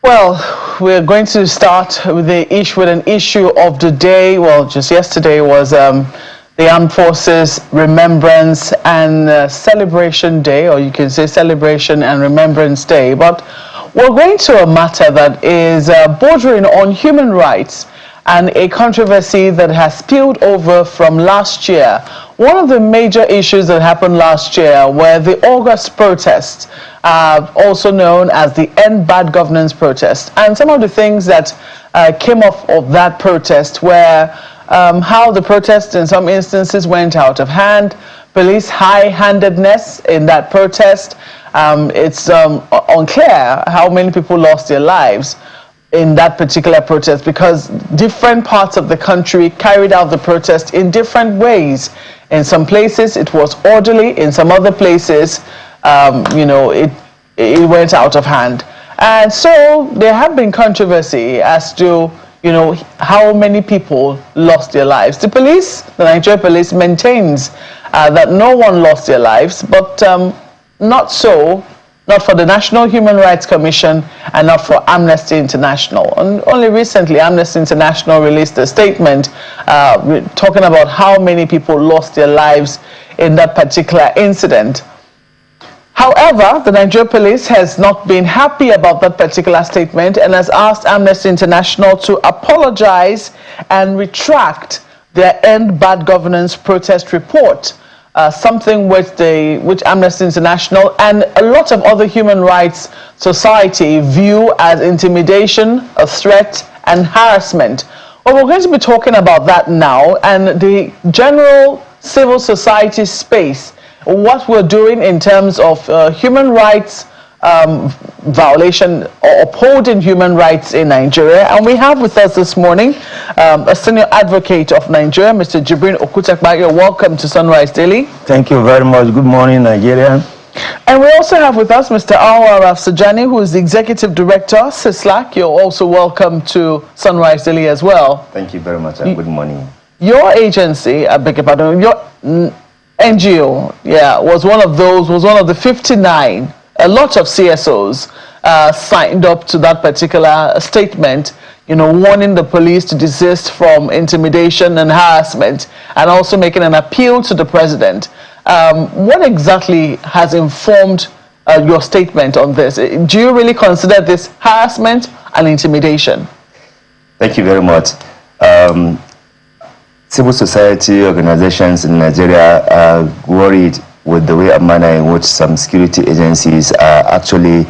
Well, we're going to start with an issue of the day. Well, just yesterday was the Armed Forces Remembrance and Celebration Day, or you can say Celebration and Remembrance Day. But we're going to a matter that is bordering on human rights and a controversy that has spilled over from last year. One of the major issues that happened last year were the August protests, also known as the End Bad Governance protest. And some of the things that came off of that protest were how the protest in some instances went out of hand, police high-handedness in that protest. It's unclear how many people lost their lives in that particular protest because different parts of the country carried out the protest in different ways. In some places it was orderly, in some other places it went out of hand. And so there have been controversy as to how many people lost their lives. The Nigerian police maintains that no one lost their lives, but not for the National Human Rights Commission and not for Amnesty International. And only recently, Amnesty International released a statement talking about how many people lost their lives in that particular incident. However, the Nigerian police has not been happy about that particular statement and has asked Amnesty International to apologize and retract their End Bad Governance protest report. Something which Amnesty International and a lot of other human rights society view as intimidation, a threat, and harassment. Well, we're going to be talking about that now and the general civil society space, what we're doing in terms of human rights violation or upholding human rights in Nigeria. And we have with us this morning a senior advocate of Nigeria, Mr. Okutekpa. You're welcome to Sunrise Daily. Thank you very much. Good morning, Nigeria. And we also have with us Mr. Rafsanjani, who is the executive director, CISLAC. You're also welcome to Sunrise Daily as well. Thank you very much and good morning. Your agency, I beg your pardon, your NGO, was one of the 59. A lot of CSOs signed up to that particular statement, warning the police to desist from intimidation and harassment, and also making an appeal to the president. What exactly has informed your statement on this? Do you really consider this harassment and intimidation? Thank you very much. Civil society organizations in Nigeria are worried with the way and manner in which some security agencies are actually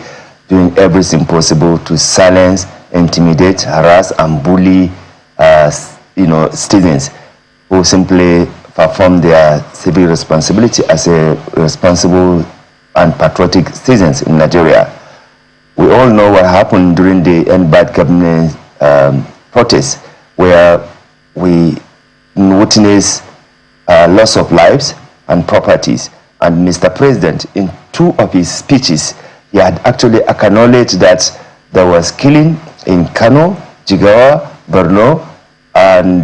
doing everything possible to silence, intimidate, harass, and bully, citizens who simply perform their civic responsibility as a responsible and patriotic citizens in Nigeria. We all know what happened during the End Bad Governance protest, where we witnessed loss of lives and properties. And Mr. President, in two of his speeches, he had actually acknowledged that there was killing in Kano, Jigawa, Borno, and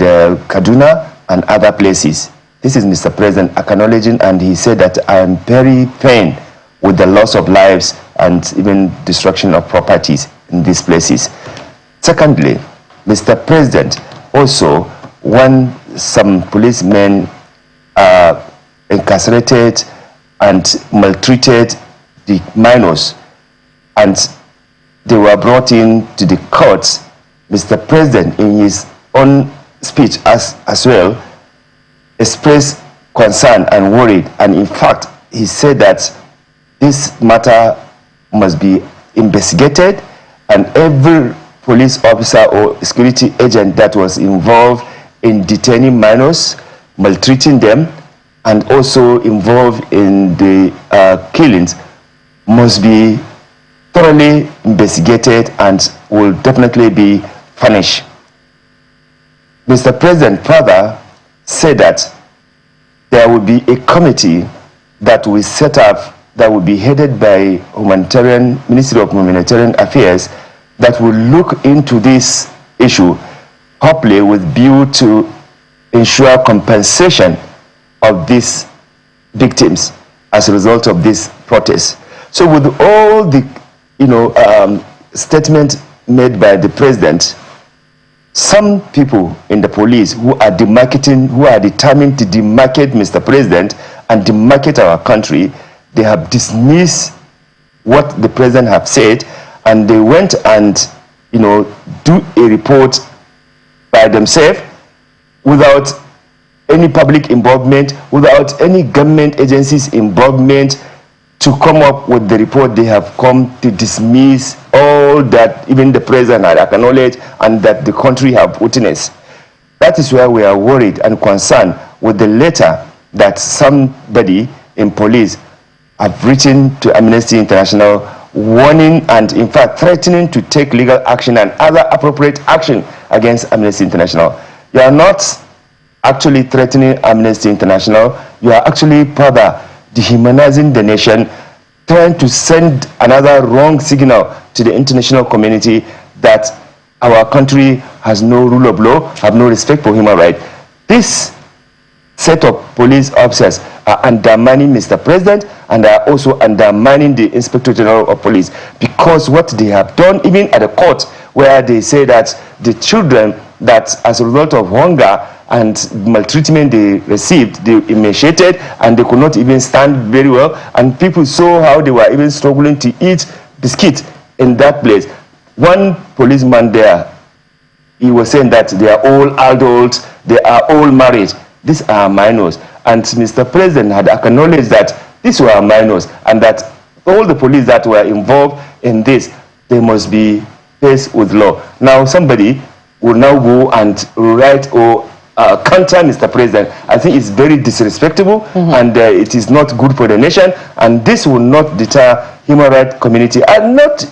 Kaduna, and other places. This is Mr. President acknowledging, and he said that I am very pained with the loss of lives and even destruction of properties in these places. Secondly, Mr. President also, when some policemen are incarcerated and maltreated the minors, and they were brought in to the courts, Mr. President, in his own speech as well, expressed concern and worried, and in fact, he said that this matter must be investigated, and every police officer or security agent that was involved in detaining minors, maltreating them, and also involved in the killings must be thoroughly investigated and will definitely be punished. Mr. President further said that there will be a committee that will set up, that will be headed by Ministry of Humanitarian Affairs, that will look into this issue, hopefully with view to ensure compensation of these victims as a result of this protest. So with all the statement made by the president, some people in the police who are demarcating, who are determined to demarcate Mr. President and demarcate our country, they have dismissed what the president have said, and they went and, do a report by themselves without any public involvement, without any government agencies involvement, to come up with the report. They have come to dismiss all that even the president had acknowledged and that the country have witnessed. That is why we are worried and concerned with the letter that somebody in police have written to Amnesty International, warning and in fact threatening to take legal action and other appropriate action against Amnesty International. You are not actually threatening Amnesty International. You are actually further dehumanizing the nation, trying to send another wrong signal to the international community that our country has no rule of law, have no respect for human rights. This set of police officers are undermining Mr. President and are also undermining the Inspector General of Police, because what they have done, even at the court, where they say that the children that as a result of hunger and maltreatment they received, they emaciated and they could not even stand very well, and people saw how they were even struggling to eat biscuits in that place. One policeman there, he was saying that they are all adults, they are all married, these are minors, and Mr. President had acknowledged that these were minors and that all the police that were involved in this, they must be faced with law. Now somebody will now go and write or counter Mr. President. I think it's very disrespectful, and it is not good for the nation, and this will not deter human rights community. And not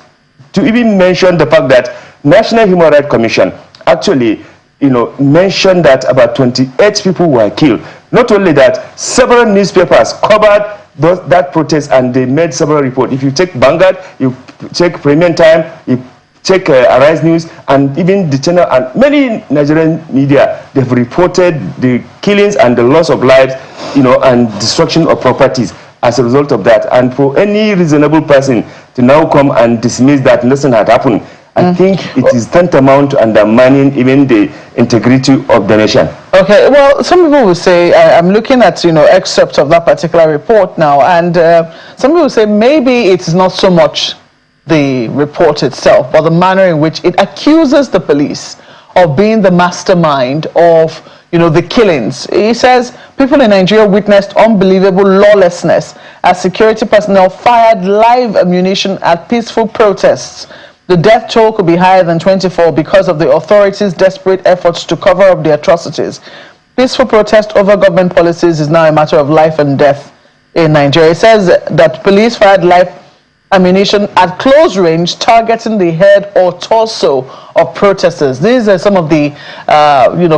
to even mention the fact that National Human Rights Commission actually mentioned that about 28 people were killed. Not only that, several newspapers covered that protest and they made several reports. If you take Vanguard, you check Premium Time, you check Arise News, and even the channel and many Nigerian media, they've reported the killings and the loss of lives, and destruction of properties as a result of that. And for any reasonable person to now come and dismiss that nothing had happened, I think it is tantamount to undermining even the integrity of the nation. Okay, well, some people will say, I'm looking at, excerpts of that particular report now, and some people say maybe it's not so much the report itself, but the manner in which it accuses the police of being the mastermind of, the killings. He says people in Nigeria witnessed unbelievable lawlessness as security personnel fired live ammunition at peaceful protests. The death toll could be higher than 24 because of the authorities' desperate efforts to cover up the atrocities. Peaceful protest over government policies is now a matter of life and death in Nigeria. It says that police fired live ammunition at close range, targeting the head or torso of protesters. These are some of the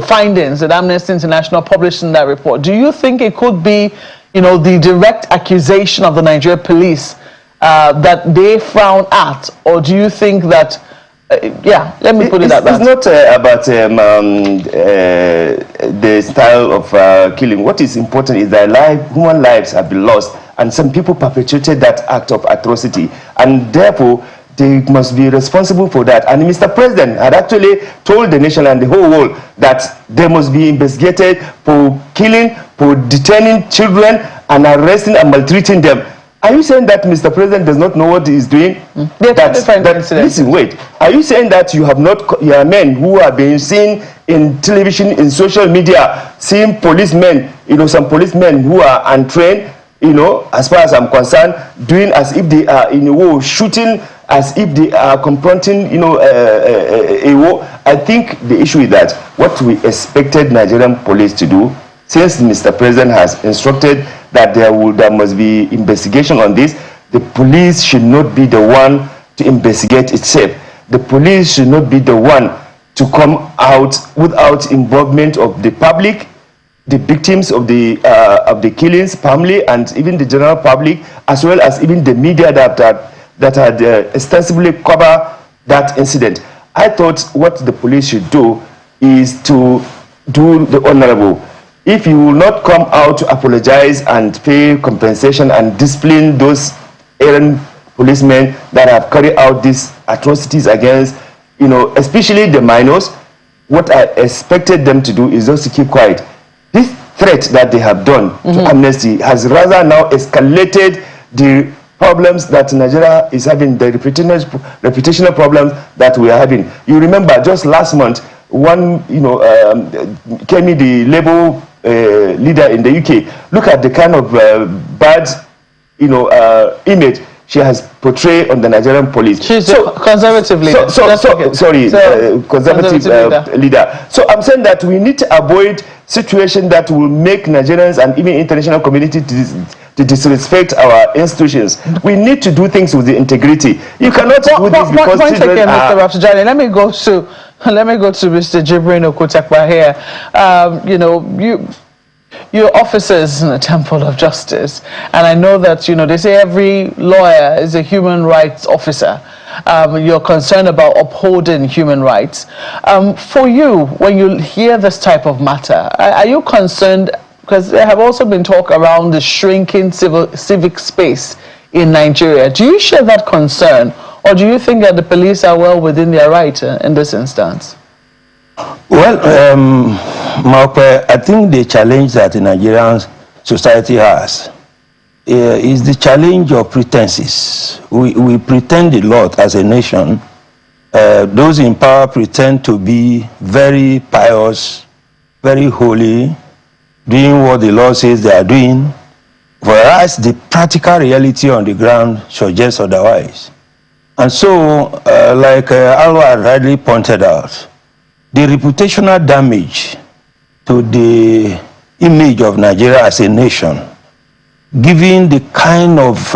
findings that Amnesty International published in that report. Do you think it could be the direct accusation of the Nigeria police that they frown at, or do you think that let me put it at that? It's not about the style of killing. What is important is that human lives have been lost, and some people perpetrated that act of atrocity, and therefore they must be responsible for that. And Mr. President had actually told the nation and the whole world that they must be investigated for killing, for detaining children and arresting and maltreating them. Are you saying that Mr. President does not know what he is doing? Listen, wait. Are you saying that you have not, you are men who are being seen in television, in social media, seeing policemen, some policemen who are untrained, as far as I'm concerned, doing as if they are in a war, shooting as if they are confronting, a war? I think the issue is that what we expected Nigerian police to do, since Mr. President has instructed that there must be investigation on this, the police should not be the one to investigate itself. The police should not be the one to come out without involvement of the public, the victims of the killings, family, and even the general public, as well as even the media that had extensively covered that incident. I thought what the police should do is to do the honorable. If you will not come out to apologize and pay compensation and discipline those errant policemen that have carried out these atrocities against, you know, especially the minors, what I expected them to do is just to keep quiet. This threat that they have done to Amnesty has rather now escalated the problems that Nigeria is having, the reputational problems that we are having. You remember just last month, one, you know, Kemi, the Labour leader in the UK, look at the kind of bad, you know, image she has portrayed on the Nigerian police. She's a conservative leader. Conservative leader. So I'm saying that we need to avoid situation that will make Nigerians and even international community to disrespect our institutions. We need to do things with the integrity. You cannot do this because children again, Mr. Rafsanjani, let me go to Mr. Jibrin Okutekpa here. You know, you're officers in the Temple of Justice, and I know that, you know, they say every lawyer is a human rights officer. You're concerned about upholding human rights. For you, when you hear this type of matter, are you concerned, because there have also been talk around the shrinking civic space in Nigeria. Do you share that concern, or do you think that the police are well within their right in this instance? Well, Maupe, I think the challenge that the Nigerian society has is the challenge of pretenses. We pretend a lot as a nation. Those in power pretend to be very pious, very holy, doing what the law says they are doing, whereas the practical reality on the ground suggests otherwise. And so, like Alwa rightly pointed out, the reputational damage to the image of Nigeria as a nation, given the kind of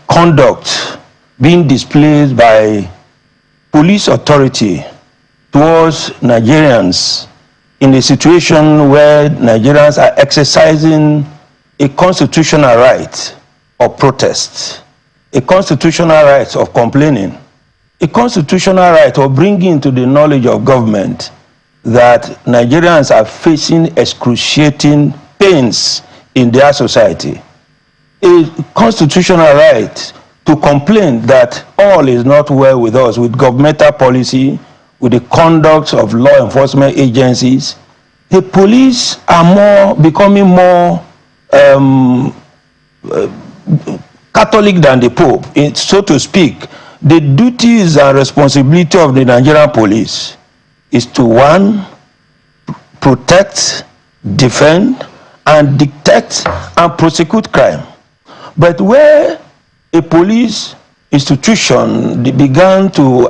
conduct being displayed by police authority towards Nigerians in a situation where Nigerians are exercising a constitutional right of protest, a constitutional right of complaining, a constitutional right of bringing to the knowledge of government that Nigerians are facing excruciating pains in their society, a constitutional right to complain that all is not well with us, with governmental policy, with the conduct of law enforcement agencies. The police are becoming more Catholic than the Pope, so to speak. The duties and responsibility of the Nigerian police is to, one, protect, defend, and detect and prosecute crime. But where a police institution began to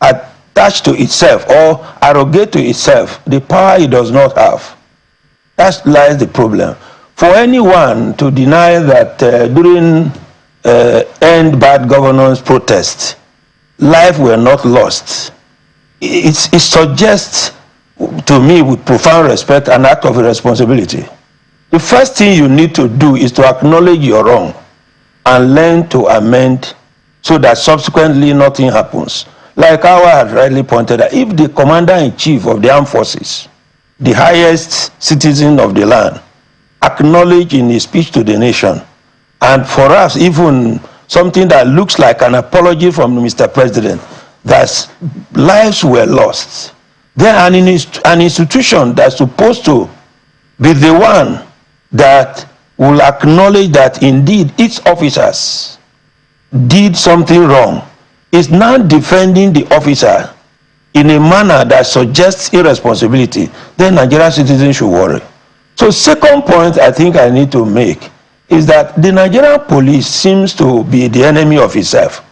attach to itself or arrogate to itself the power it does not have, that lies the problem. For anyone to deny that during end bad governance protests, life were not lost, it suggests to me with profound respect an act of irresponsibility. The first thing you need to do is to acknowledge your wrong and learn to amend so that subsequently nothing happens. Like Awa had rightly pointed out, if the commander-in-chief of the armed forces, the highest citizen of the land, acknowledge in his speech to the nation, and for us even something that looks like an apology from Mr. President, that lives were lost, then an institution that's supposed to be the one that will acknowledge that indeed its officers did something wrong is now defending the officer in a manner that suggests irresponsibility, then Nigerian citizens should worry. So second point I think I need to make is that the Nigerian police seems to be the enemy of itself,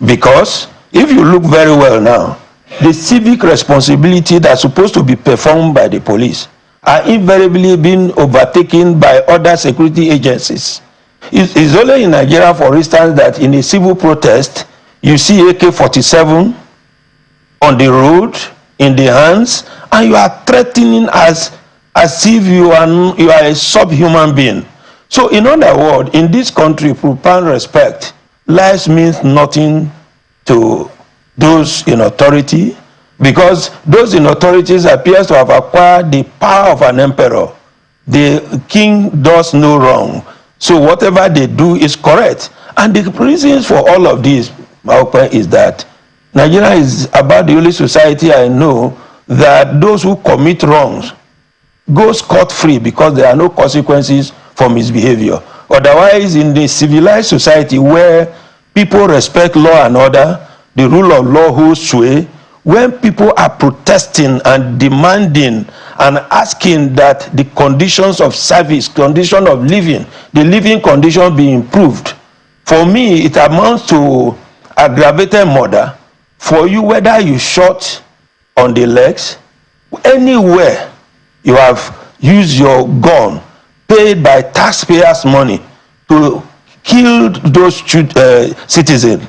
because if you look very well now, the civic responsibility that's supposed to be performed by the police are invariably being overtaken by other security agencies. It's only in Nigeria, for instance, that in a civil protest, you see AK-47 on the road, in the hands, and you are threatening as if you are a subhuman being. So in other words, in this country, profound respect, lives means nothing to those in authority, because those in authorities appears to have acquired the power of an emperor. The king does no wrong, so whatever they do is correct. And the reasons for all of this, my opinion, is that Nigeria is about the only society I know that those who commit wrongs go scot-free because there are no consequences for misbehavior. Otherwise, in the civilized society where people respect law and order, the rule of law holds sway, when people are protesting and demanding and asking that the conditions of service, condition of living, the living condition be improved, for me, it amounts to aggravated murder. For you, whether you shot on the legs, anywhere you have used your gun, paid by taxpayers' money to kill those citizens,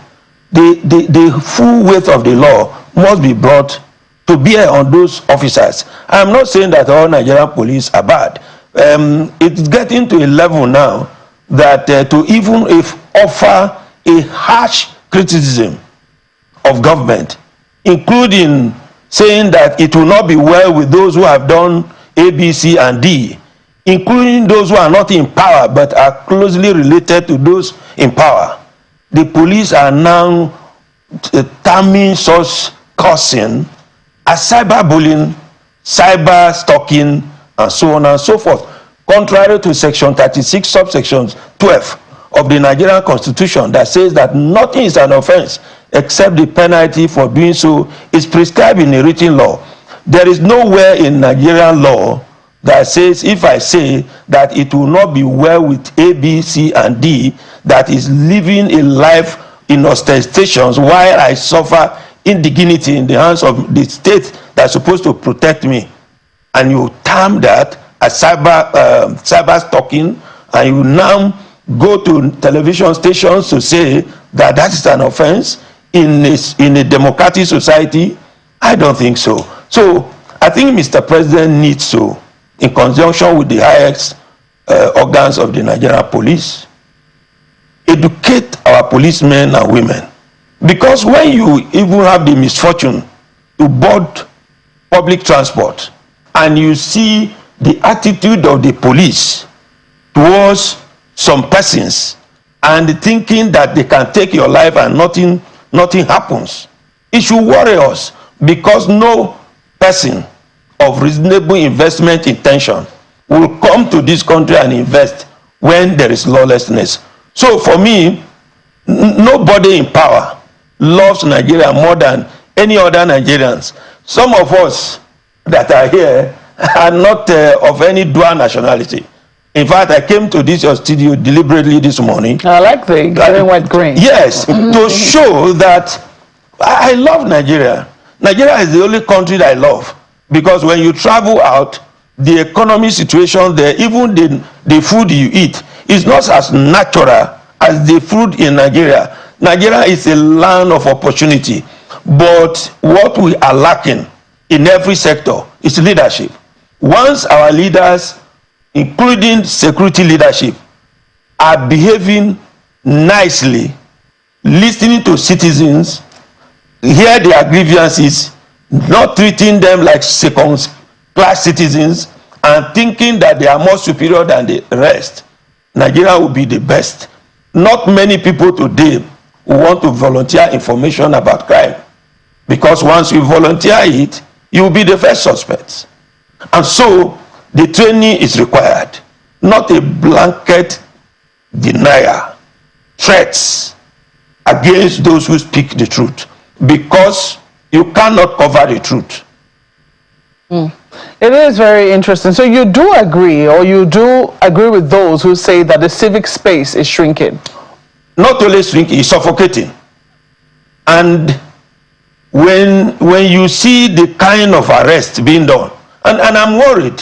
the full weight of the law must be brought to bear on those officers. I'm not saying that all Nigerian police are bad. It's getting to a level now that to even offer a harsh criticism of government, including saying that it will not be well with those who have done A, B, C, and D, including those who are not in power but are closely related to those in power. The police are now terming such cursing as cyberbullying, cyber stalking, and so on and so forth, contrary to Section 36, subsection 12 of the Nigerian Constitution that says that nothing is an offense except the penalty for doing so is prescribed in a written law. There is nowhere in Nigerian law that says if I say that it will not be well with A, B, C, and D, that is living a life in ostentations while I suffer indignity in the hands of the state that's supposed to protect me, and you term that as cyber stalking, and you now go to television stations to say that that is an offense in a democratic society. I don't think so. So I think Mr. President needs to, in conjunction with the highest organs of the Nigerian police, educate our policemen and women. Because when you even have the misfortune to board public transport and you see the attitude of the police towards some persons and thinking that they can take your life and nothing happens, it should worry us, because no person of reasonable investment intention will come to this country and invest when there is lawlessness. So for me, nobody in power loves Nigeria more than any other Nigerians. Some of us that are here are not of any dual nationality. In fact, I came to this your studio deliberately this morning. I like the green, white, green. Yes, to show that I love Nigeria. Nigeria is the only country that I love, because when you travel out, the economy situation there, even the food you eat, is not as natural as the food in Nigeria. Nigeria is a land of opportunity, but what we are lacking in every sector is leadership. Once our leaders, including security leadership, are behaving nicely, listening to citizens, hear their grievances, not treating them like second-class citizens, and thinking that they are more superior than the rest, Nigeria will be the best. Not many people today who want to volunteer information about crime, because once you volunteer it, you will be the first suspects. And so the training is required, not a blanket denial, threats against those who speak the truth, because you cannot cover the truth. It is very interesting. So you do agree, or you do agree with those who say that the civic space is shrinking? Not only shrinking, it's suffocating. And when you see the kind of arrest being done, and I'm worried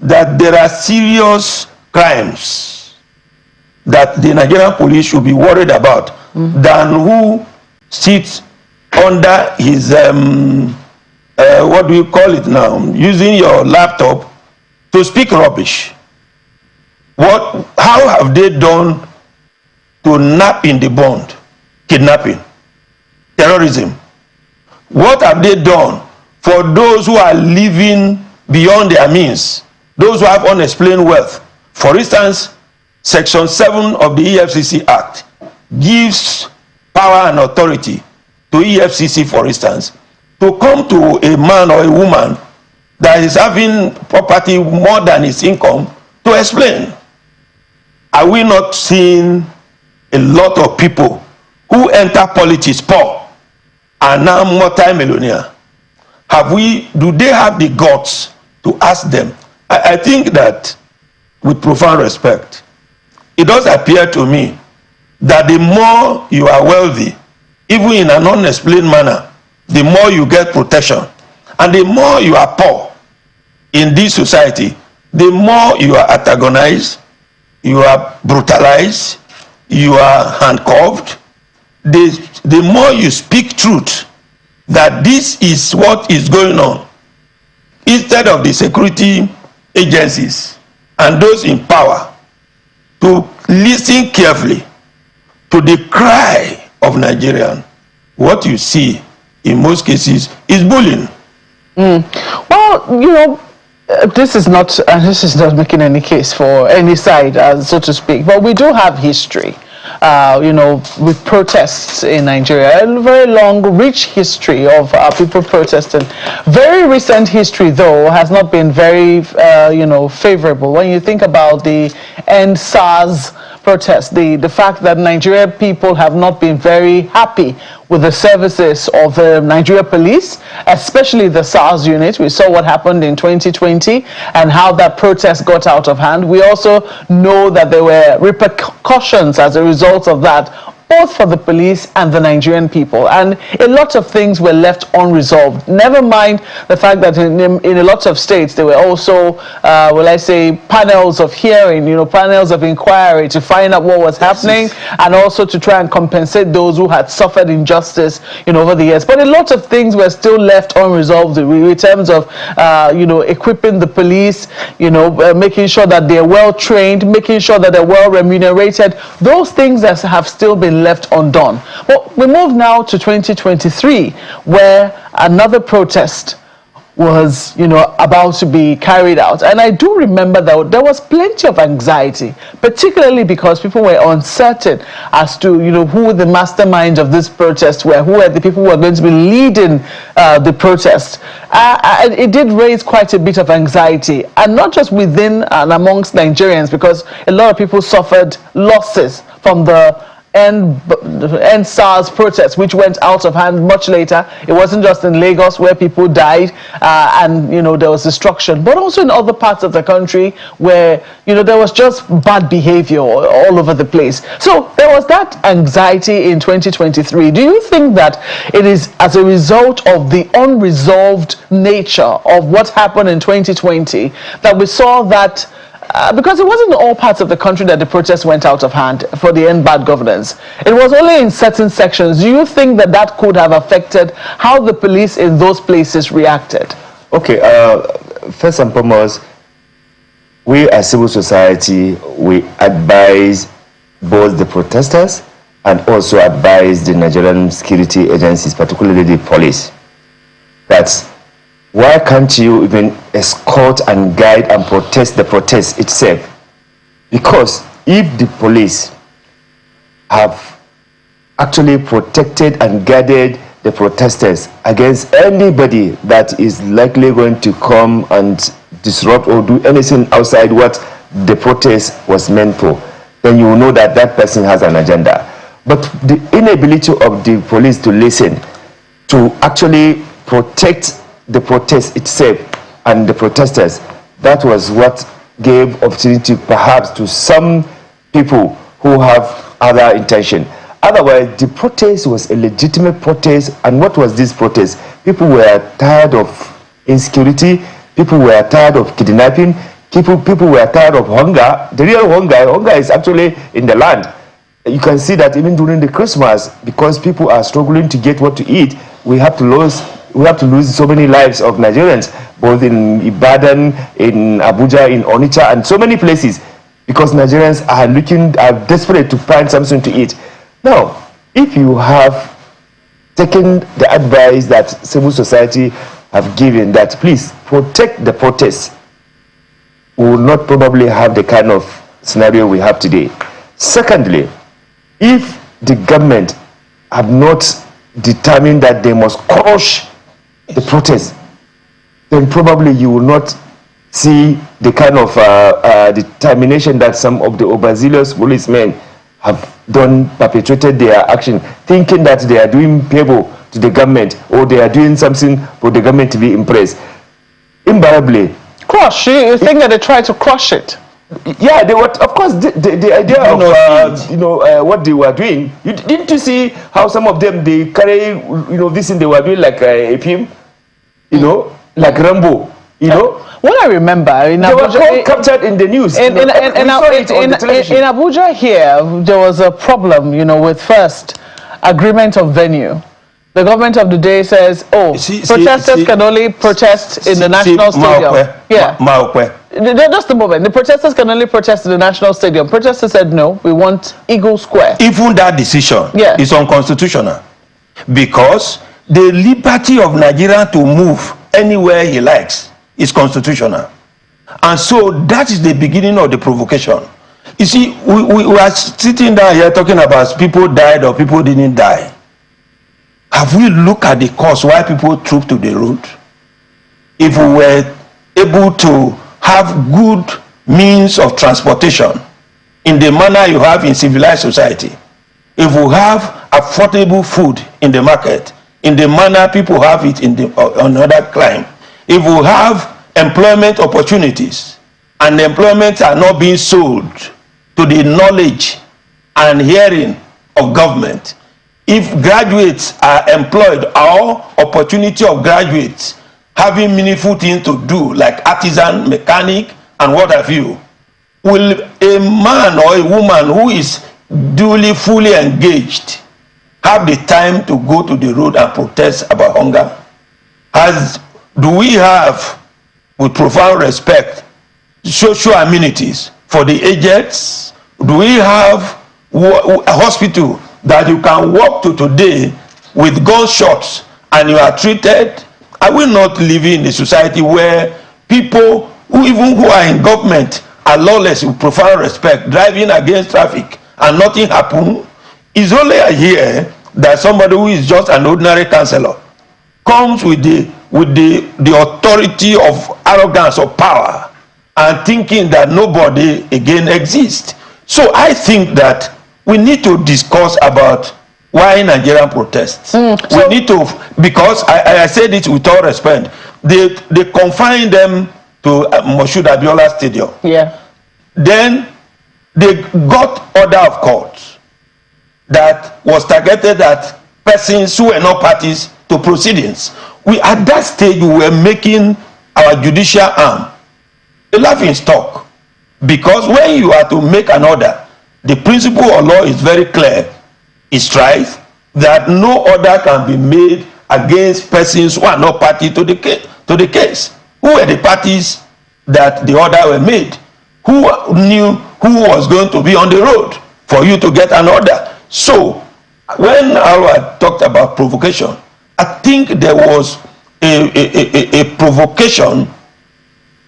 that there are serious crimes that the Nigerian police should be worried about than who sits under his what do you call it now, using your laptop to speak rubbish. How have they done to nap in the bond? Kidnapping, terrorism. What have they done for those who are living beyond their means, those who have unexplained wealth? For instance, Section 7 of the EFCC Act gives power and authority to EFCC, for instance, to come to a man or a woman that is having property more than his income to explain? Are we not seeing a lot of people who enter politics poor are now multi-millionaire? Do they have the guts to ask them? I think that, with profound respect, it does appear to me that the more you are wealthy, even in an unexplained manner, the more you get protection. And the more you are poor in this society, the more you are antagonized, you are brutalized, you are handcuffed. The more you speak truth, that this is what is going on, instead of the security agencies and those in power to listen carefully to the cry of Nigerian, what you see in most cases is bullying. Well, this is not making any case for any side, so to speak, but we do have history. With protests in Nigeria, a very long, rich history of people protesting. Very recent history, though, has not been very, favorable. When you think about the End SARS protest, the fact that Nigerian people have not been very happy with the services of the Nigeria police, especially the SARS unit. We saw what happened in 2020 and how that protest got out of hand. We also know that there were repercussions as a result of that, both for the police and the Nigerian people. And a lot of things were left unresolved. Never mind the fact that in a lot of states, there were also, panels of hearing, panels of inquiry to find out what was happening and also to try and compensate those who had suffered injustice, over the years. But a lot of things were still left unresolved in terms of, equipping the police, making sure that they're well trained, making sure that they're well remunerated. Those things that have still been left undone. Well, we move now to 2023, where another protest was, about to be carried out. And I do remember that there was plenty of anxiety, particularly because people were uncertain as to, who the masterminds of this protest were, who were the people who were going to be leading the protest. It did raise quite a bit of anxiety, and not just within and amongst Nigerians, because a lot of people suffered losses from the End SARS protests, which went out of hand much later. It wasn't just in Lagos where people died and there was destruction, but also in other parts of the country where there was just bad behavior all over the place. So there was that anxiety in 2023. Do you think that it is as a result of the unresolved nature of what happened in 2020 that we saw that because it wasn't in all parts of the country that the protest went out of hand for the End Bad Governance? It was only in certain sections. Do you think that could have affected how the police in those places reacted? Okay, first and foremost, we as civil society, we advise both the protesters and also advise the Nigerian security agencies, particularly the police, that why can't you even escort and guide and protest the protest itself? Because if the police have actually protected and guided the protesters against anybody that is likely going to come and disrupt or do anything outside what the protest was meant for, then you will know that that person has an agenda. But the inability of the police to listen, to actually protect the protest itself and the protesters, that was what gave opportunity perhaps to some people who have other intention. Otherwise, the protest was a legitimate protest. And what was this protest? People were tired of insecurity, people were tired of kidnapping, people were tired of hunger. The real hunger is actually in the land. You can see that even during the Christmas, because people are struggling to get what to eat, we have to lose so many lives of Nigerians, both in Ibadan, in Abuja, in Onitsha, and so many places, because Nigerians are desperate to find something to eat. Now, if you have taken the advice that civil society have given, that please protect the protests, we will not probably have the kind of scenario we have today. Secondly, if the government have not determine that they must crush the protest, then probably you will not see the kind of determination that some of the overzealous policemen have done, perpetrated their action, thinking that they are doing favor to the government or they are doing something for the government to be impressed. Invariably. Crush? You think that they try to crush it? Yeah, they were, of course, the idea of what they were doing. Didn't you see how some of them, they carry, this thing they were doing like a film, like Rambo, What I remember, in they Abuja, were captured in the news. In Abuja here, there was a problem, with first agreement of venue. The government of the day says, protesters can only protest in the national stadium. Just a moment. The protesters can only protest in the national stadium. Protesters said, no, we want Eagle Square. Even that decision is unconstitutional, because the liberty of Nigeria to move anywhere he likes is constitutional. And so that is the beginning of the provocation. You see, we are sitting down here talking about people died or people didn't die. Have we looked at the cause why people trooped to the road? If we were able to have good means of transportation in the manner you have in civilized society, if we have affordable food in the market in the manner people have it in another clime, if we have employment opportunities and employment are not being sold to the knowledge and hearing of government, if graduates are employed, our opportunity of graduates having meaningful things to do like artisan, mechanic, and what have you, will a man or a woman who is duly, fully engaged have the time to go to the road and protest about hunger? Do we have, with profound respect, social amenities for the aged? Do we have a hospital that you can walk to today with gunshots and you are treated? Are we not living in a society where people who are in government are lawless with profound respect, driving against traffic and nothing happen? It's only here that somebody who is just an ordinary councillor comes with the authority of arrogance of power and thinking that nobody again exists. So I think that we need to discuss about why Nigerian protests. We need to, because I said it with all respect, they confine them to Moshood Abiola Stadium. Yeah. Then they got order of court that was targeted at persons who were not parties to proceedings. At that stage, we were making our judicial arm a laughing stock, because when you are to make an order, the principle of law is very clear. It strives that no order can be made against persons who are not party to the case. Who were the parties that the order were made? Who knew who was going to be on the road for you to get an order? So when Alwa talked about provocation, I think there was a provocation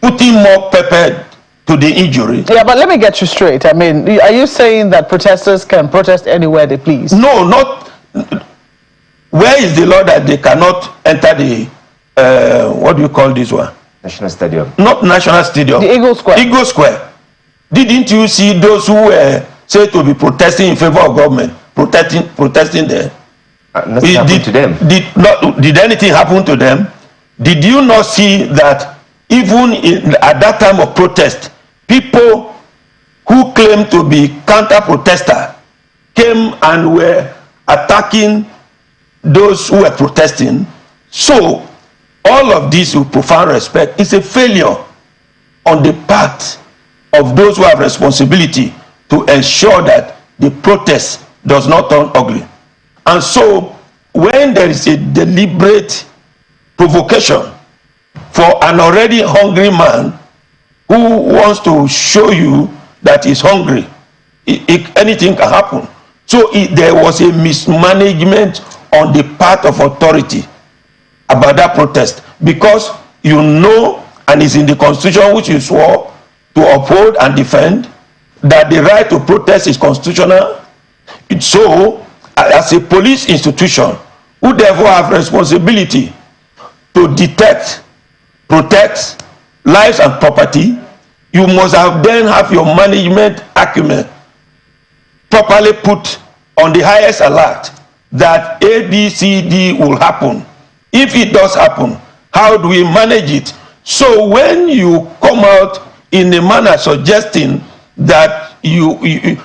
putting more pepper to the injury. Yeah, but let me get you straight. I mean, are you saying that protesters can protest anywhere they please? No, not. Where is the law that they cannot enter the, what do you call this one? National Stadium. Not National Stadium. The Eagle Square. Eagle Square. Didn't you see those who were said to be protesting in favor of government, protesting there? Nothing happened to them. Did anything happen to them? Did you not see that even at that time of protest, people who claimed to be counter-protester came and were attacking those who were protesting? So all of this, with profound respect, is a failure on the part of those who have responsibility to ensure that the protest does not turn ugly. And so when there is a deliberate provocation for an already hungry man who wants to show you that he's hungry, anything can happen. So there was a mismanagement on the part of authority about that protest, because you know, and it's in the constitution which you swore to uphold and defend, that the right to protest is constitutional. So as a police institution, who therefore have responsibility to detect, protect lives and property, you must then have your management acumen properly put on the highest alert that A, B, C, D will happen. If it does happen, how do we manage it? So when you come out in a manner suggesting that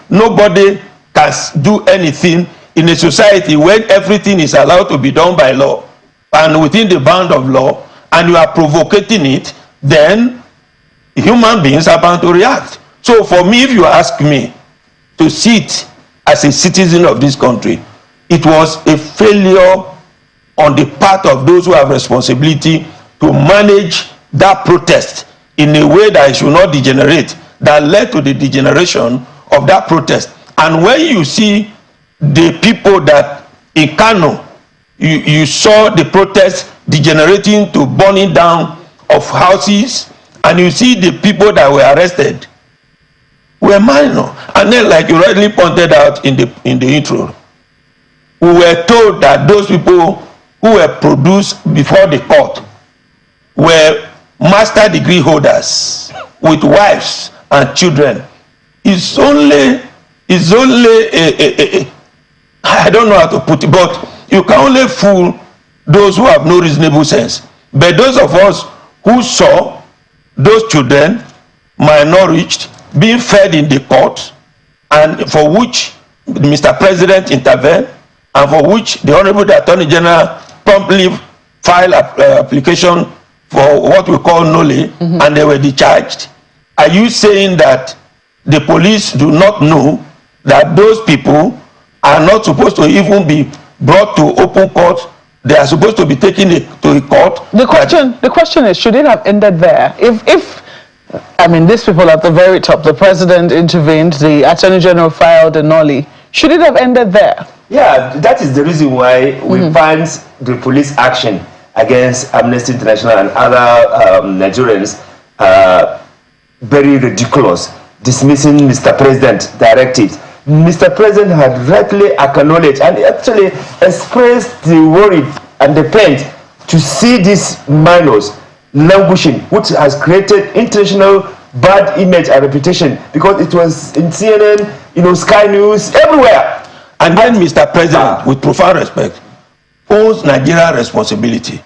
nobody can do anything in a society when everything is allowed to be done by law and within the bound of law, and you are provoking it, then human beings are bound to react. So for me, if you ask me to sit as a citizen of this country, it was a failure on the part of those who have responsibility to manage that protest in a way that it should not degenerate, that led to the degeneration of that protest. And when you see the people that in Kano, you saw the protest degenerating to burning down of houses, and you see the people that were arrested were minor. And then, like you rightly pointed out in the intro, we were told that those people who were produced before the court were master degree holders with wives and children. It's only I don't know how to put it, but you can only fool those who have no reasonable sense. But those of us who saw those children, malnourished, being fed in the court, and for which Mr. President intervened, and for which the Honorable Attorney General promptly filed an application for what we call noli, and they were discharged. Are you saying that the police do not know that those people are not supposed to even be brought to open court? They are supposed to be taken to a court. The question is, should it have ended there? If I mean, these people at the very top, the president intervened, the attorney general filed a noli, should it have ended there? Yeah, that is the reason why we find the police action against Amnesty International and other Nigerians very ridiculous, dismissing Mr. President's directives. Mr. President had rightly acknowledged and actually expressed the worry and the pain to see these minors languishing, which has created international bad image and reputation, because it was in CNN, Sky News, everywhere. And then Mr. President, with profound respect, owns Nigeria responsibility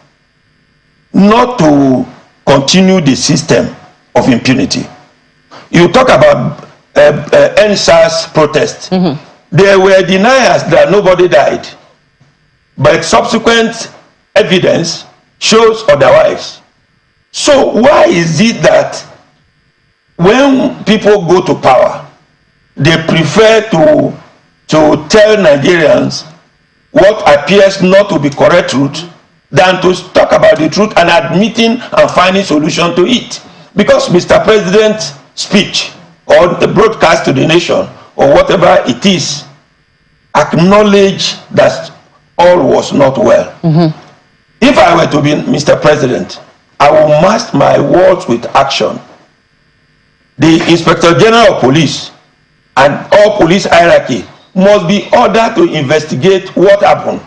not to continue the system of impunity. You talk about NSAS protest. There were deniers that nobody died, but subsequent evidence shows otherwise. So why is it that when people go to power, they prefer to tell Nigerians what appears not to be correct truth than to talk about the truth and admitting and finding solution to it? Because Mr. President's speech or the broadcast to the nation or whatever it is acknowledge that all was not well. If I were to be Mr. President, I will match my words with action. The Inspector General of Police and all police hierarchy must be ordered to investigate what happened.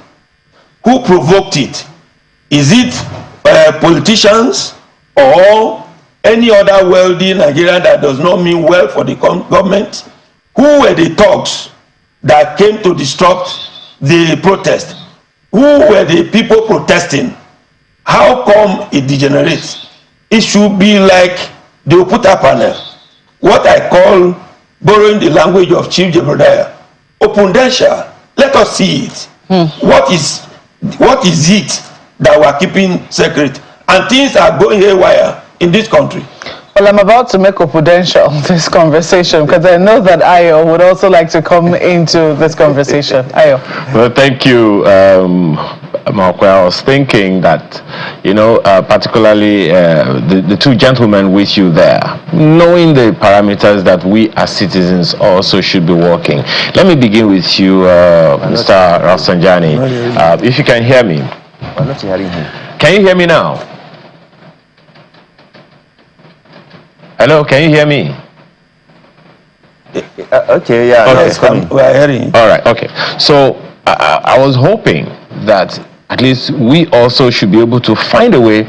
Who provoked it? Is it politicians or any other wealthy Nigerian that does not mean well for the government? Who were the thugs that came to disrupt the protest? Who were the people protesting? How come it degenerates? It should be like the Okutekpa panel, what I call, borrowing the language of Chief Jebediah, opundential. Let us see it. What is it that we are keeping secret? And things are going haywire in this country. Well, I'm about to make opudential this conversation because I know that Ayo would also like to come into this conversation. Ayo. Well, thank you, Mark. I was thinking that, particularly the two gentlemen with you there, knowing the parameters that we as citizens also should be working. Let me begin with you, Mr. Rafsanjani. If you can hear me. I'm not hearing him. Can you hear me now? Hello, can you hear me? Okay, yeah. Okay, we are hearing. All right, okay. So I was hoping that at least we also should be able to find a way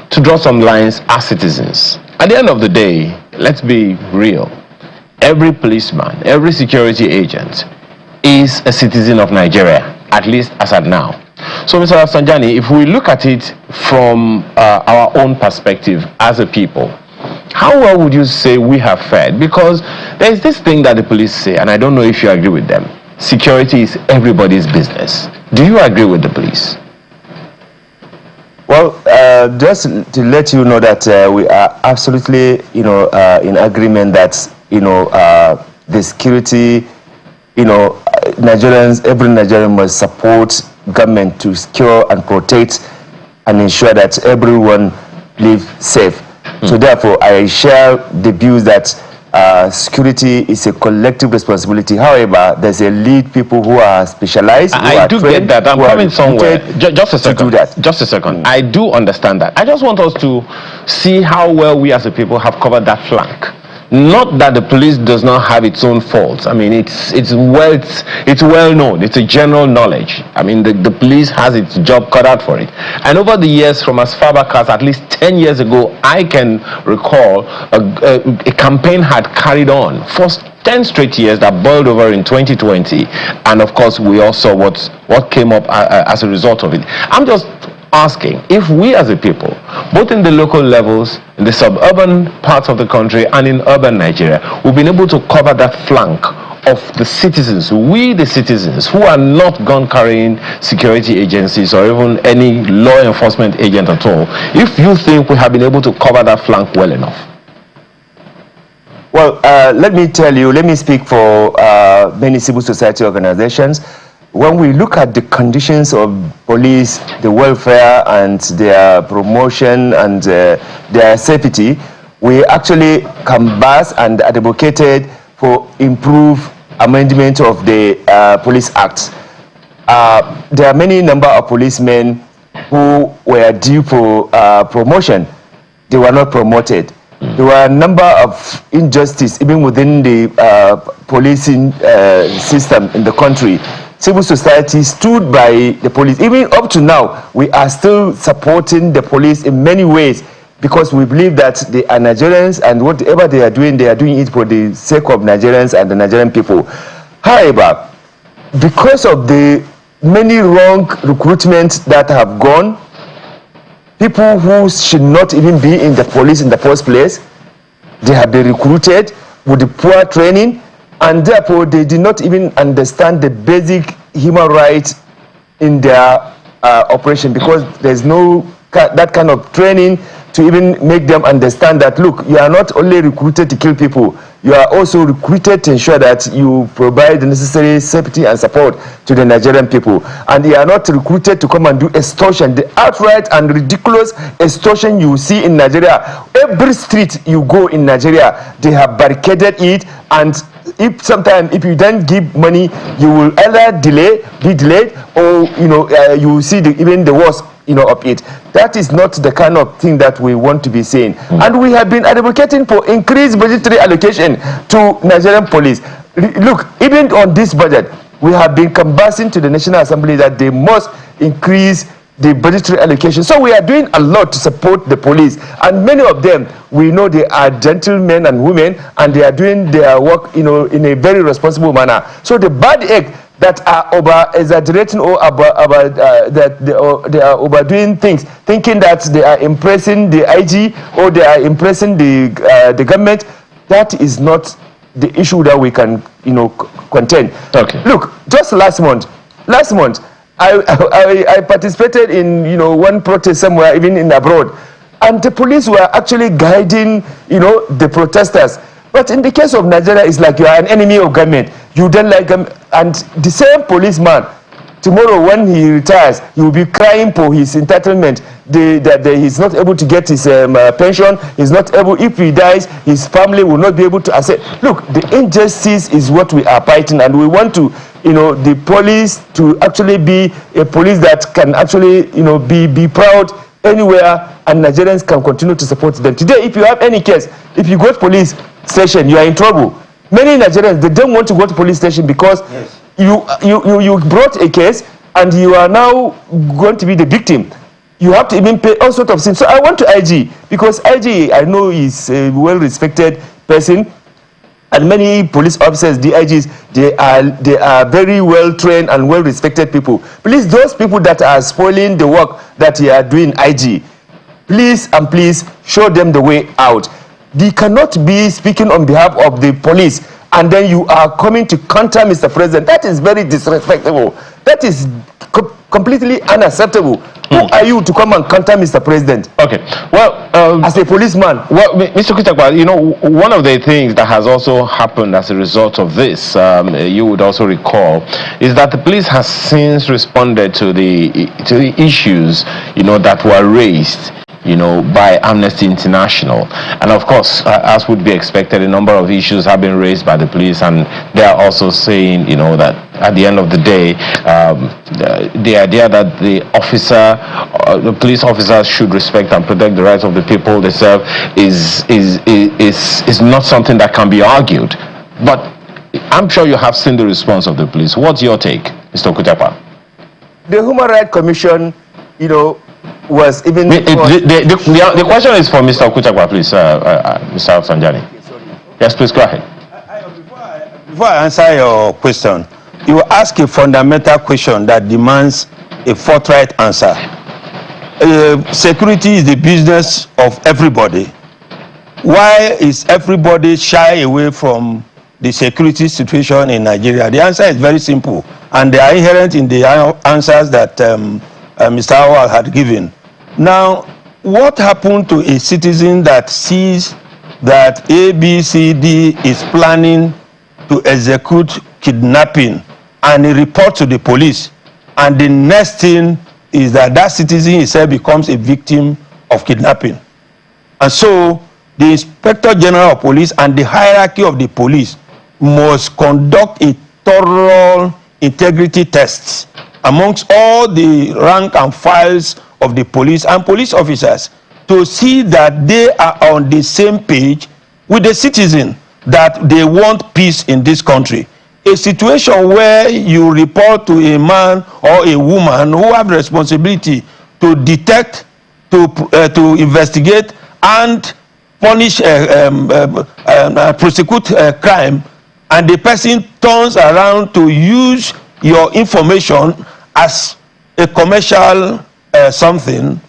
to draw some lines as citizens. At the end of the day, let's be real. Every policeman, every security agent is a citizen of Nigeria, at least as at now. So, Mr. Rafsanjani, if we look at it from our own perspective as a people, how well would you say we have fared? Because there is this thing that the police say, and I don't know if you agree with them. Security is everybody's business. Do you agree with the police? Well, just to let you know that we are absolutely, in agreement that, the security, Nigerians, every Nigerian must support government to secure and protect and ensure that everyone lives safe. So therefore, I share the views that security is a collective responsibility. However, there's a lead people who are specialized. I do get that. I'm coming somewhere. Just a second. To do that. Just a second. I do understand that. I just want us to see how well we as a people have covered that flank. Not that the police does not have its own faults. I mean, it's well known. It's a general knowledge. I mean, the police has its job cut out for it. And over the years, from as far back as at least 10 years ago, I can recall a campaign had carried on for 10 straight years that boiled over in 2020. And of course, we all saw what came up as a result of it. I'm just asking if we as a people, both in the local levels, in the suburban parts of the country and in urban Nigeria, we've been able to cover that flank of the citizens, we the citizens who are not gun carrying security agencies or even any law enforcement agent at all, if you think we have been able to cover that flank well enough. Well, let me speak for many civil society organizations. When we look at the conditions of police, the welfare and their promotion and their safety, we actually canvassed and advocated for improved amendment of the Police Act. There are many number of policemen who were due for promotion. They were not promoted. There were a number of injustice even within the policing system in the country. Civil society stood by the police. Even up to now, we are still supporting the police in many ways because we believe that they are Nigerians and whatever they are doing it for the sake of Nigerians and the Nigerian people. However, because of the many wrong recruitments that have gone, people who should not even be in the police in the first place, they have been recruited with the poor training, and therefore they did not even understand the basic human rights in their operation because there's no that kind of training to even make them understand that, look, you are not only recruited to kill people, you are also recruited to ensure that you provide the necessary safety and support to the Nigerian people. And you are not recruited to come and do extortion, the outright and ridiculous extortion you see in Nigeria. Every street you go in Nigeria, they have barricaded it, and if you don't give money, you will either be delayed, or you will see even the worst of it. That is not the kind of thing that we want to be saying. And we have been advocating for increased budgetary allocation to Nigerian police. Look, even on this budget, we have been canvassing to the National Assembly that they must increase the budgetary allocation. So we are doing a lot to support the police, and many of them, we know they are gentlemen and women, and they are doing their work in a very responsible manner. So the bad egg that are over exaggerating or that they are overdoing things, thinking that they are impressing the IG or they are impressing the government, that is not the issue that we can contend. Okay. Look, just last month I participated in one protest somewhere, even in abroad, and the police were actually guiding the protesters. But in the case of Nigeria, it's like you are an enemy of government. You don't like them, and the same policeman tomorrow when he retires, he will be crying for his entitlement. That he's not able to get his pension. He's not able. If he dies, his family will not be able to access. Look, the injustice is what we are fighting, and we want to, the police to actually be a police that can actually, be proud anywhere, and Nigerians can continue to support them. Today, if you have any case, if you go to police station, you are in trouble. Many Nigerians, they don't want to go to police station because you brought a case, and you are now going to be the victim. You have to even pay all sorts of things. So I went to IG, because IG, I know, is a well-respected person, and many police officers, DIGs, they are very well-trained and well-respected people. Please, those people that are spoiling the work that you are doing, IG, please and please show them the way out. They cannot be speaking on behalf of the police and then you are coming to counter Mr. President. That is very disrespectful. That is completely unacceptable. Who are you to come and counter Mr. President? Okay, well, as a policeman. Well, Mr. Okutekpa, you know, one of the things that has also happened as a result of this, you would also recall, is that the police has since responded to the issues, you know, that were raised, you know, by Amnesty International. And of course, as would be expected, a number of issues have been raised by the police, and they are also saying, you know, that at the end of the day, the idea that the police officers should respect and protect the rights of the people they serve is not something that can be argued. But I'm sure you have seen the response of the police. What's your take, Mr. Okutekpa? The Human Rights Commission, you know, was even... The question is for Mr. Okutekpa, please, Mr. Rafsanjani. Yes, please go ahead. Before I answer your question, you ask a fundamental question that demands a forthright answer. Security is the business of everybody. Why is everybody shy away from the security situation in Nigeria? The answer is very simple, and they are inherent in the answers that Mr. Awal had given. Now, what happened to a citizen that sees that ABCD is planning to execute kidnapping and he reports to the police, and the next thing is that that citizen himself becomes a victim of kidnapping? And so the Inspector General of Police and the hierarchy of the police must conduct a thorough integrity tests amongst all the rank and files of the police and police officers to see that they are on the same page with the citizen, that they want peace in this country. A situation where you report to a man or a woman who have responsibility to detect, to investigate and punish, prosecute crime, and the person turns around to use your information as a commercial something,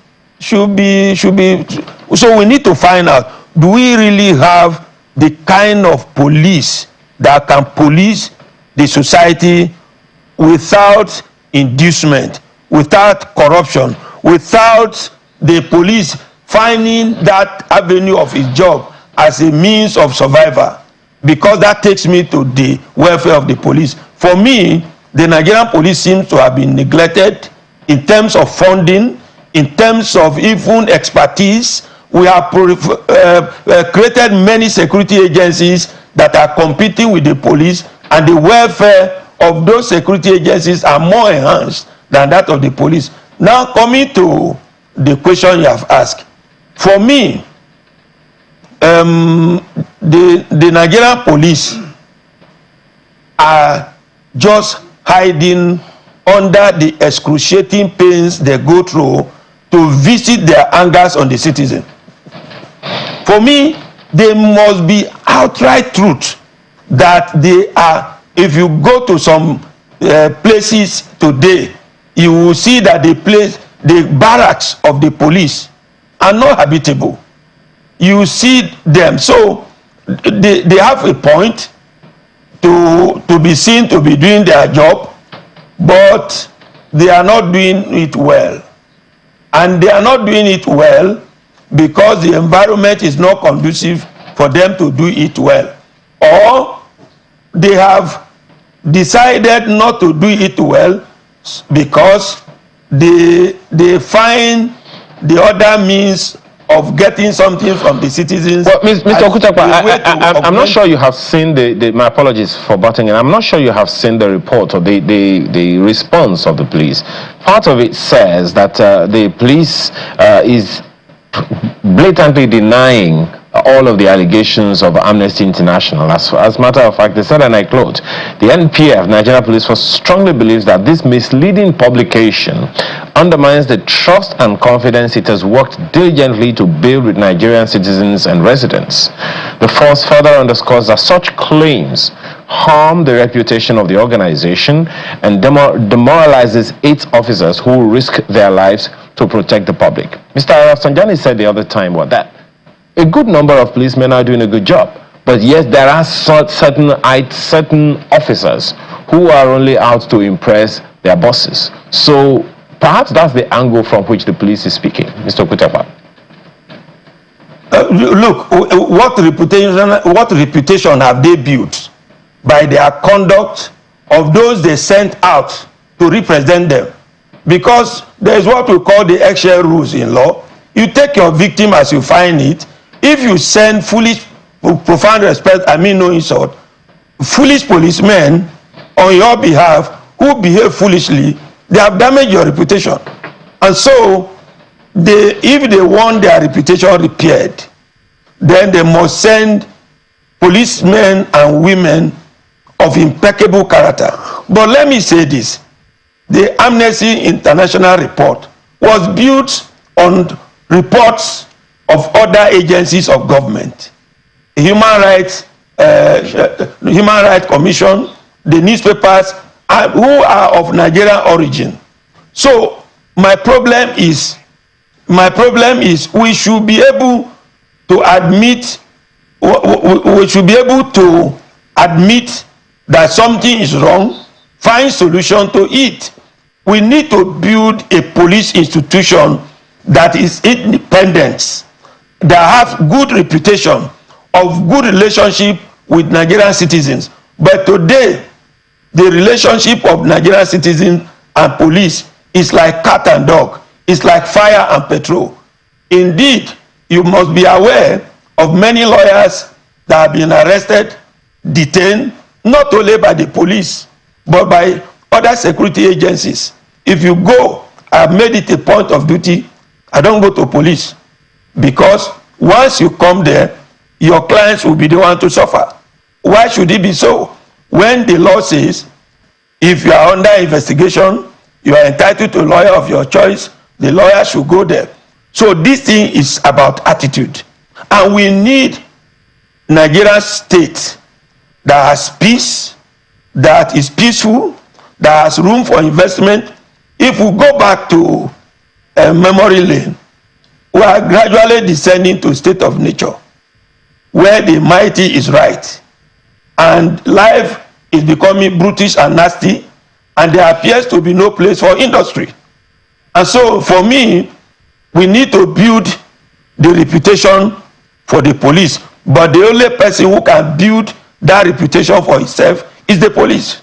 should be. So we need to find out, do we really have the kind of police that can police the society without inducement, without corruption, without the police finding that avenue of his job as a means of survival? Because that takes me to the welfare of the police. For me, the Nigerian police seems to have been neglected in terms of funding, in terms of even expertise. We have created many security agencies that are competing with the police, and the welfare of those security agencies are more enhanced than that of the police. Now, coming to the question you have asked, for me, the Nigerian police are just hiding under the excruciating pains they go through to visit their angers on the citizen. For me, there must be outright truth that they are. If you go to some places today, you will see that the barracks of the police are not habitable. You see them, so they have a point to be seen to be doing their job, but they are not doing it well. And they are not doing it well because the environment is not conducive for them to do it well. Or they have decided not to do it well because they find the other means of getting something from the citizens. Well, Mr. Okutekpa, I'm not sure you have seen my apologies for butting in. I'm not sure you have seen the report or the response of the police. Part of it says that the police is blatantly denying all of the allegations of Amnesty International. As a matter of fact, they said, and I quote, the NPF, Nigeria Police Force, strongly believes that this misleading publication undermines the trust and confidence it has worked diligently to build with Nigerian citizens and residents. The force further underscores that such claims harm the reputation of the organization and demoralizes its officers who risk their lives to protect the public. Mr. Rafsanjani said the other time that a good number of policemen are doing a good job, but yes, there are certain officers who are only out to impress their bosses. So perhaps that's the angle from which the police is speaking. Mr. Okutekpa. Look, what reputation have they built by their conduct of those they sent out to represent them? Because there is what we call the eggshell rules in law. You take your victim as you find it. If you send foolish, profound respect, I mean no insult, foolish policemen on your behalf who behave foolishly, they have damaged your reputation. And so, if they want their reputation repaired, then they must send policemen and women of impeccable character. But let me say this, the Amnesty International report was built on reports of other agencies of government, Human Rights Commission, the newspapers, who are of Nigerian origin. So my problem is we should be able to admit that something is wrong, find solution to it. We need to build a police institution that is independent, that have good reputation, of good relationship with Nigerian citizens. But today, the relationship of Nigerian citizens and police is like cat and dog. It's like fire and petrol. Indeed, you must be aware of many lawyers that have been arrested, detained, not only by the police, but by other security agencies. If you go, I've made it a point of duty, I don't go to police, because once you come there, your clients will be the one to suffer. Why should it be so? When the law says, if you are under investigation, you are entitled to a lawyer of your choice, the lawyer should go there. So this thing is about attitude. And we need Nigerian state that has peace, that is peaceful, that has room for investment. If we go back to memory lane, we are gradually descending to a state of nature where the mighty is right and life is becoming brutish and nasty, and there appears to be no place for industry. And so for me, we need to build the reputation for the police, but the only person who can build that reputation for itself is the police.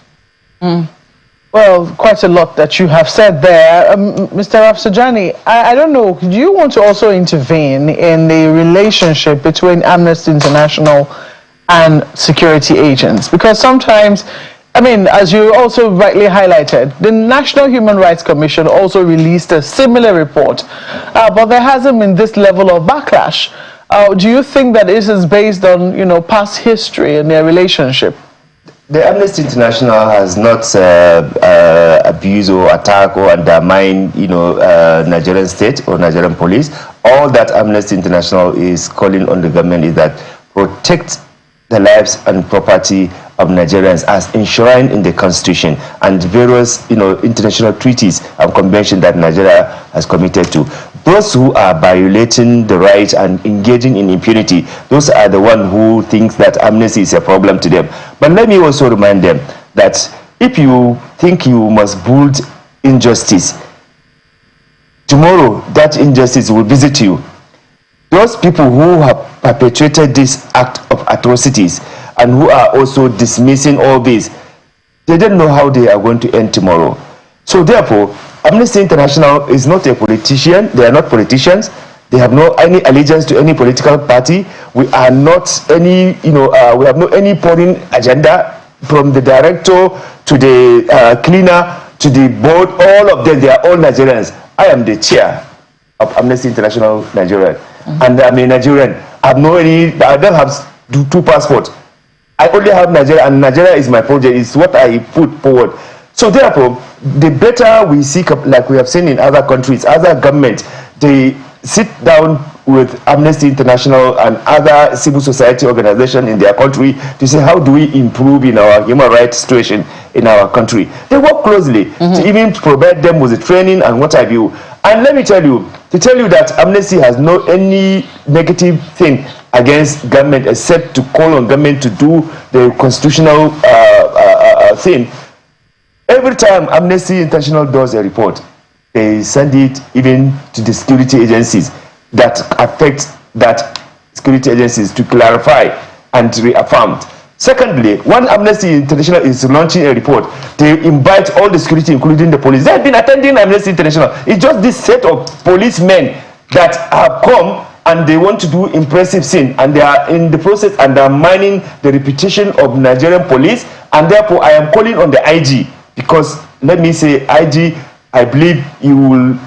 Well, quite a lot that you have said there. Mr. Rafsanjani, I don't know, do you want to also intervene in the relationship between Amnesty International and security agents? Because sometimes, I mean, as you also rightly highlighted, the National Human Rights Commission also released a similar report, but there hasn't been this level of backlash. Do you think that this is based on, past history and their relationship? The Amnesty International has not abused or attacked or undermined, Nigerian state or Nigerian police. All that Amnesty International is calling on the government is that protect the lives and property of Nigerians as enshrined in the Constitution and various, international treaties and conventions that Nigeria has committed to. Those who are violating the rights and engaging in impunity, those are the ones who think that amnesty is a problem to them. But let me also remind them that if you think you must build injustice, tomorrow that injustice will visit you. Those people who have perpetrated this act of atrocities and who are also dismissing all this, they don't know how they are going to end tomorrow. So therefore, Amnesty International is not a politician. They are not politicians. They have no any allegiance to any political party. We are not any, we have no any foreign agenda, from the director to the cleaner to the board. All of them, they are all Nigerians. I am the chair of Amnesty International Nigeria, and I'm a Nigerian. I don't have two passports. I only have Nigeria, and Nigeria is my project. It's what I put forward. So therefore, the better we seek, like we have seen in other countries, other governments, they sit down with Amnesty International and other civil society organizations in their country to say, how do we improve in our human rights situation in our country? They work closely to even provide them with the training and what have you. And let me tell you, that Amnesty has no any negative thing against government except to call on government to do the constitutional thing. Every time Amnesty International does a report, they send it even to the security agencies that affect that security agencies to clarify and reaffirm. Secondly, when Amnesty International is launching a report, they invite all the security, including the police. They have been attending Amnesty International. It's just this set of policemen that have come and they want to do impressive things, and they are in the process undermining the reputation of Nigerian police. And therefore, I am calling on the IG, because let me say, IG, I believe you will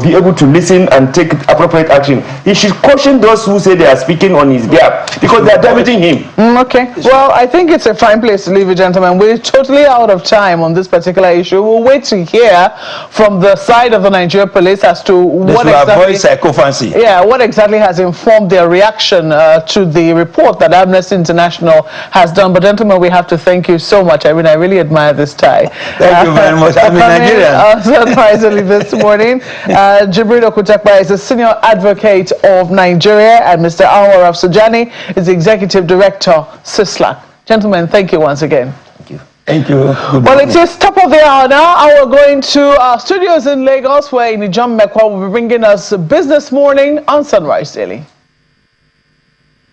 be able to listen and take appropriate action. He should caution those who say they are speaking on his behalf, because they are damaging him. Okay. Well, I think it's a fine place to leave it, gentlemen. We're totally out of time on this particular issue. We'll wait to hear from the side of the Nigerian police as to what exactly, psychophancy. Yeah, what exactly has informed their reaction to the report that Amnesty International has done. But gentlemen, we have to thank you so much. I mean, I really admire this tie. Thank you very much. I'm Nigerian. Surprisingly this morning. Jibril Okutekpa is a senior advocate of Nigeria, and Mr. Rafsanjani is the executive director, CISLAC. Gentlemen, thank you once again. Thank you. Thank you. Well, it is top of the hour now. We're going to our studios in Lagos, where Inijam Mekwa will be bringing us Business Morning on Sunrise Daily.